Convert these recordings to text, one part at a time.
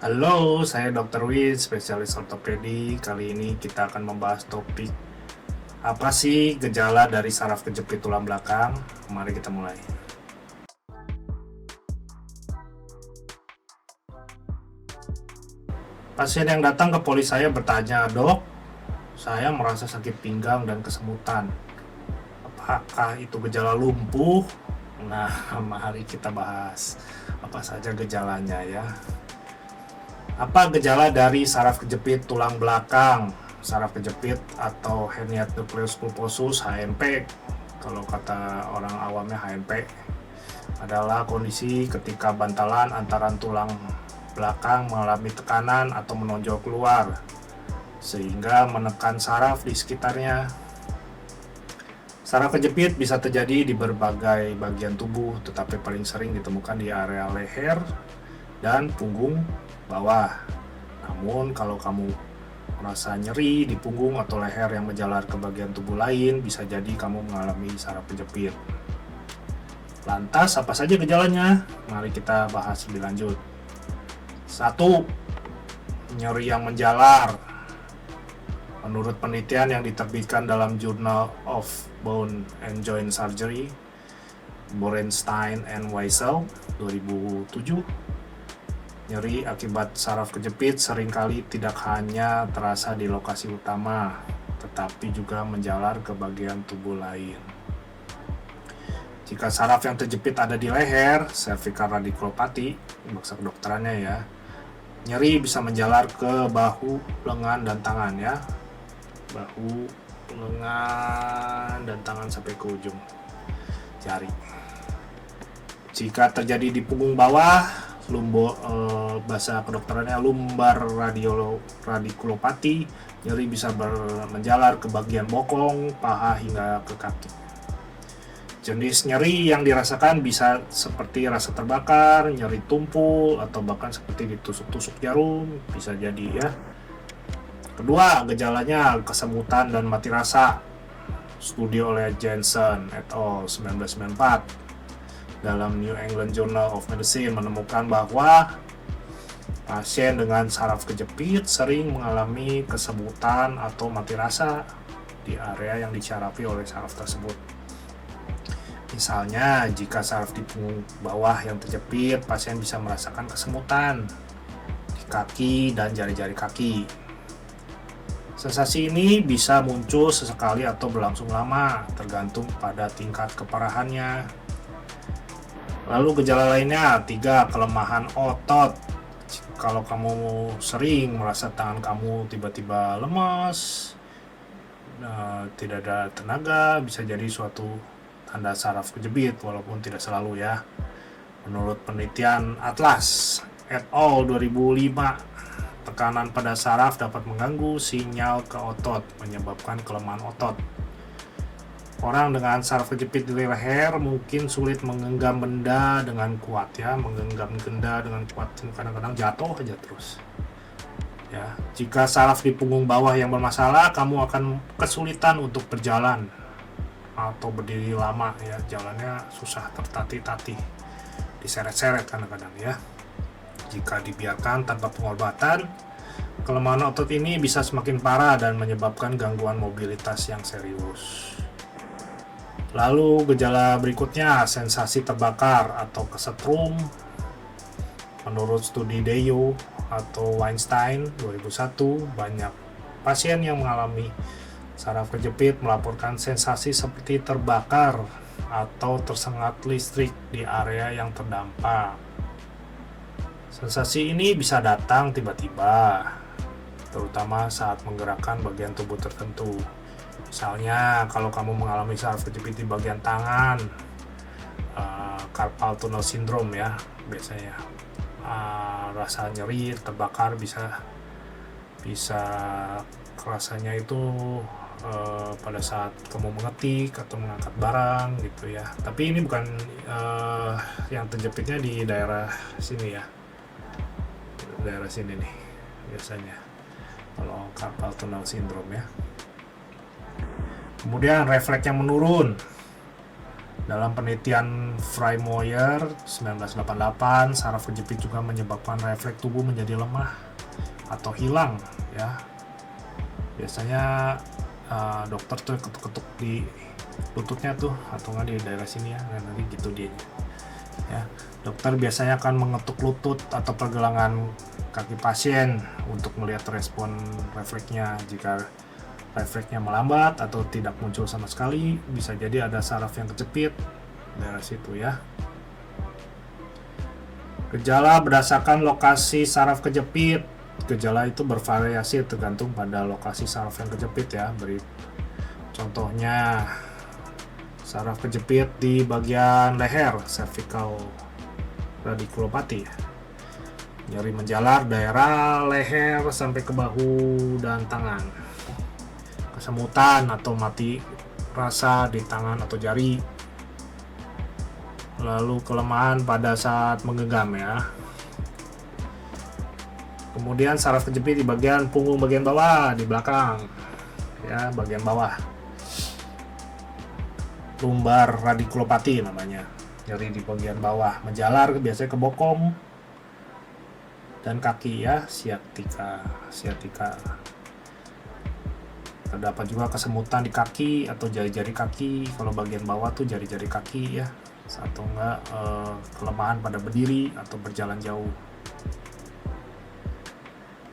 Halo, saya Dr. Wid, spesialis ortopedi. Kali ini kita akan membahas topik apa sih gejala dari saraf kejepit tulang belakang. Mari kita mulai. Pasien yang datang ke poli saya bertanya, "Dok, saya merasa sakit pinggang dan kesemutan. Apakah itu gejala lumpuh?" Nah, mari kita bahas apa saja gejalanya ya. Apa gejala dari saraf kejepit tulang belakang? Saraf kejepit atau herniat nucleus pulposus (HNP), kalau kata orang awamnya HNP, adalah kondisi ketika bantalan antara tulang belakang mengalami tekanan atau menonjol keluar sehingga menekan saraf di sekitarnya. Saraf kejepit bisa terjadi di berbagai bagian tubuh, tetapi paling sering ditemukan di area leher dan punggung bawah. Namun kalau kamu merasa nyeri di punggung atau leher yang menjalar ke bagian tubuh lain, bisa jadi kamu mengalami saraf kejepit. Lantas apa saja gejalanya? Mari kita bahas lebih lanjut. 1. Nyeri yang menjalar. Menurut penelitian yang diterbitkan dalam Journal of Bone and Joint Surgery, Borenstein and Weissel 2007, nyeri akibat saraf kejepit seringkali tidak hanya terasa di lokasi utama, tetapi juga menjalar ke bagian tubuh lain. Jika saraf yang terjepit ada di leher, cervical radiculopathy, bahasa kedokterannya ya, nyeri bisa menjalar ke bahu, lengan, dan tangan ya. Bahu, lengan, dan tangan sampai ke ujung jari. Jika terjadi di punggung bawah, bahasa kedokterannya lumbar radiculopathy, nyeri bisa menjalar ke bagian bokong, paha hingga ke kaki. Jenis nyeri yang dirasakan bisa seperti rasa terbakar, nyeri tumpul, atau bahkan seperti ditusuk-tusuk jarum, bisa jadi ya. Kedua, gejalanya kesemutan dan mati rasa. Studi oleh Jensen et al. 1994 dalam New England Journal of Medicine menemukan bahwa pasien dengan saraf kejepit sering mengalami kesemutan atau mati rasa di area yang dicarapi oleh saraf tersebut. Misalnya, jika saraf di punggung bawah yang terjepit, pasien bisa merasakan kesemutan di kaki dan jari-jari kaki. Sensasi ini bisa muncul sesekali atau berlangsung lama, tergantung pada tingkat keparahannya. Lalu gejala lainnya, 3. Kelemahan otot. Kalau kamu sering merasa tangan kamu tiba-tiba lemas, tidak ada tenaga, bisa jadi suatu tanda saraf kejepit, walaupun tidak selalu ya. Menurut penelitian Atlas et al. 2005, tekanan pada saraf dapat mengganggu sinyal ke otot, menyebabkan kelemahan otot. Orang dengan saraf kejepit di leher mungkin sulit menggenggam benda dengan kuat ya, menggenggam benda dengan kuat, kadang-kadang jatuh aja terus. Ya, jika saraf di punggung bawah yang bermasalah, kamu akan kesulitan untuk berjalan atau berdiri lama ya, jalannya susah, tertatih-tatih, diseret-seret kadang-kadang ya. Jika dibiarkan tanpa pengobatan, kelemahan otot ini bisa semakin parah dan menyebabkan gangguan mobilitas yang serius. Lalu gejala berikutnya, sensasi terbakar atau kesetrum. Menurut studi Deyo atau Weinstein 2001, banyak pasien yang mengalami saraf kejepit melaporkan sensasi seperti terbakar atau tersengat listrik di area yang terdampak. Sensasi ini bisa datang tiba-tiba, terutama saat menggerakkan bagian tubuh tertentu. Misalnya, kalau kamu mengalami saraf kejepit di bagian tangan, carpal tunnel syndrome ya, biasanya rasa nyeri, terbakar bisa rasanya itu pada saat kamu mengetik atau mengangkat barang gitu ya. Tapi ini bukan yang terjepitnya di daerah sini ya, daerah sini nih biasanya kalau carpal tunnel syndrome ya. Kemudian refleks yang menurun. Dalam penelitian Fry-Moyer 1988, saraf kejepit juga menyebabkan refleks tubuh menjadi lemah atau hilang ya. Biasanya dokter tuh ketuk-ketuk di lututnya tuh atau nggak di daerah sini ya, nah, nanti gitu dia ya. Dokter biasanya akan mengetuk lutut atau pergelangan kaki pasien untuk melihat respon refleksnya. Jika refleksnya melambat atau tidak muncul sama sekali, bisa jadi ada saraf yang kejepit daerah situ ya. Gejala berdasarkan lokasi saraf kejepit. Gejala itu bervariasi tergantung pada lokasi saraf yang kejepit ya. Beri contohnya, saraf kejepit di bagian leher, cervical radiculopathy. Nyeri menjalar daerah leher sampai ke bahu dan tangan. Kesemutan atau mati rasa di tangan atau jari. Lalu kelemahan pada saat menggenggam ya. Kemudian saraf kejepit di bagian punggung bagian bawah, di belakang ya, bagian bawah. Lumbar radiculopathy namanya. Nyeri di bagian bawah, menjalar biasanya ke bokong dan kaki ya, sciatica. Terdapat juga kesemutan di kaki atau jari-jari kaki. Kalau bagian bawah tuh jari-jari kaki ya, atau enggak kelemahan pada berdiri atau berjalan jauh.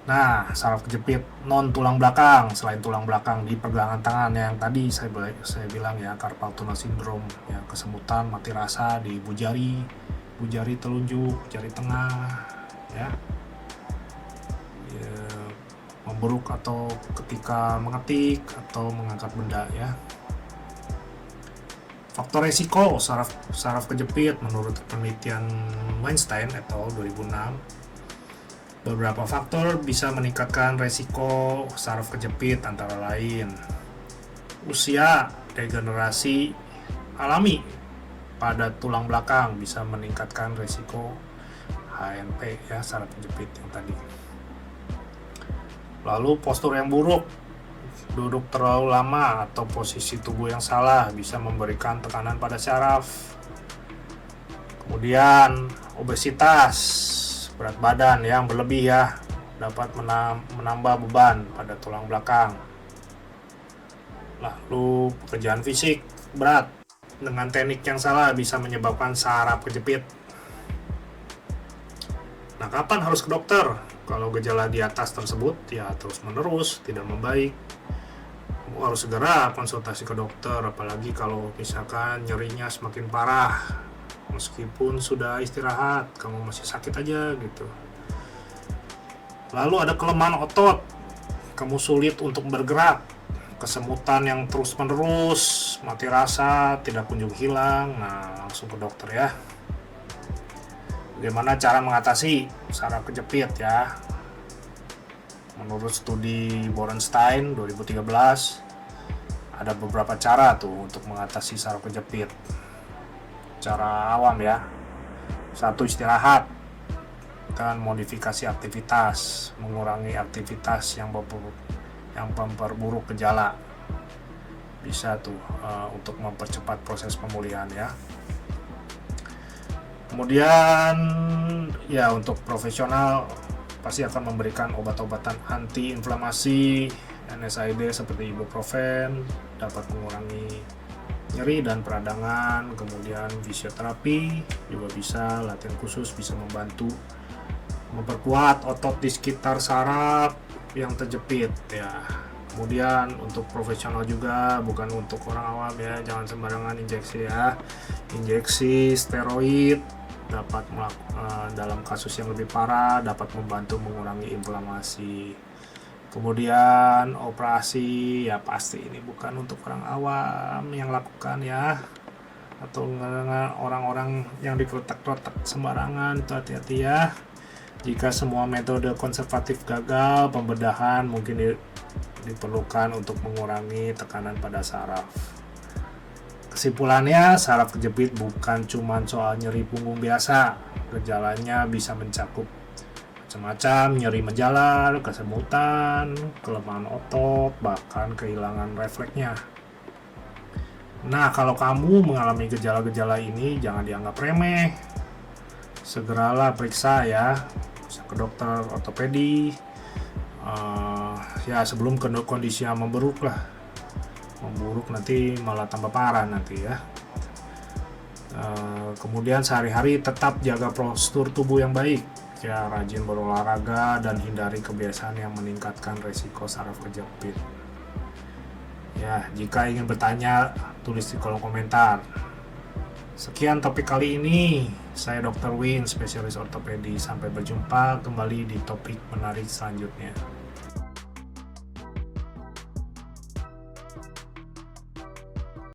Nah, saraf kejepit non tulang belakang, selain tulang belakang di pergelangan tangan yang tadi saya bilang ya, carpal tunnel syndrome ya, kesemutan mati rasa di ibu jari telunjuk, jari tengah ya. Memburuk atau ketika mengetik atau mengangkat benda ya. Faktor resiko saraf kejepit menurut penelitian Weinstein et al. 2006, beberapa faktor bisa meningkatkan resiko saraf kejepit, antara lain usia, degenerasi alami pada tulang belakang bisa meningkatkan resiko HNP ya, saraf kejepit yang tadi. Lalu postur yang buruk, duduk terlalu lama atau posisi tubuh yang salah bisa memberikan tekanan pada saraf. Kemudian obesitas, berat badan yang berlebih ya, dapat menambah beban pada tulang belakang. Lalu pekerjaan fisik berat dengan teknik yang salah bisa menyebabkan saraf kejepit. Nah, kapan harus ke dokter? Kalau gejala di atas tersebut ya terus menerus tidak membaik, kamu harus segera konsultasi ke dokter, apalagi kalau misalkan nyerinya semakin parah. Meskipun sudah istirahat, kamu masih sakit aja gitu. Lalu ada kelemahan otot, kamu sulit untuk bergerak, kesemutan yang terus menerus, mati rasa, tidak kunjung hilang. Nah, langsung ke dokter ya. Bagaimana cara mengatasi saraf kejepit ya? Menurut studi Borenstein 2013, ada beberapa cara tuh untuk mengatasi saraf kejepit. Cara awam ya. 1. Istirahat dan modifikasi aktivitas, mengurangi aktivitas yang memperburuk gejala. Bisa tuh untuk mempercepat proses pemulihan ya. Kemudian ya, untuk profesional pasti akan memberikan obat-obatan anti-inflamasi, NSAID seperti ibuprofen, dapat mengurangi nyeri dan peradangan. Kemudian fisioterapi juga bisa, latihan khusus bisa membantu memperkuat otot di sekitar saraf yang terjepit ya. Kemudian untuk profesional juga, bukan untuk orang awam ya, jangan sembarangan injeksi ya. Injeksi steroid dapat dalam kasus yang lebih parah dapat membantu mengurangi inflamasi. Kemudian operasi ya pasti ini bukan untuk orang awam yang lakukan ya, atau orang-orang yang dikrotak-krotak sembarangan, itu hati-hati ya. Jika semua metode konservatif gagal, pembedahan mungkin diperlukan untuk mengurangi tekanan pada saraf. Kesimpulannya, saraf kejepit bukan cuma soal nyeri punggung biasa. Gejalanya bisa mencakup macam-macam, nyeri menjalar, kesemutan, kelemahan otot, bahkan kehilangan refleksnya. Nah, kalau kamu mengalami gejala-gejala ini, jangan dianggap remeh. Segeralah periksa ya, bisa ke dokter ortopedi. Ya sebelum kondisinya memburuk lah. Memburuk nanti malah tambah parah nanti ya. Kemudian sehari-hari tetap jaga postur tubuh yang baik. Ya, rajin berolahraga dan hindari kebiasaan yang meningkatkan resiko saraf kejepit. Ya, jika ingin bertanya, tulis di kolom komentar. Sekian topik kali ini. Saya Dr. Win, spesialis ortopedi. Sampai berjumpa kembali di topik menarik selanjutnya.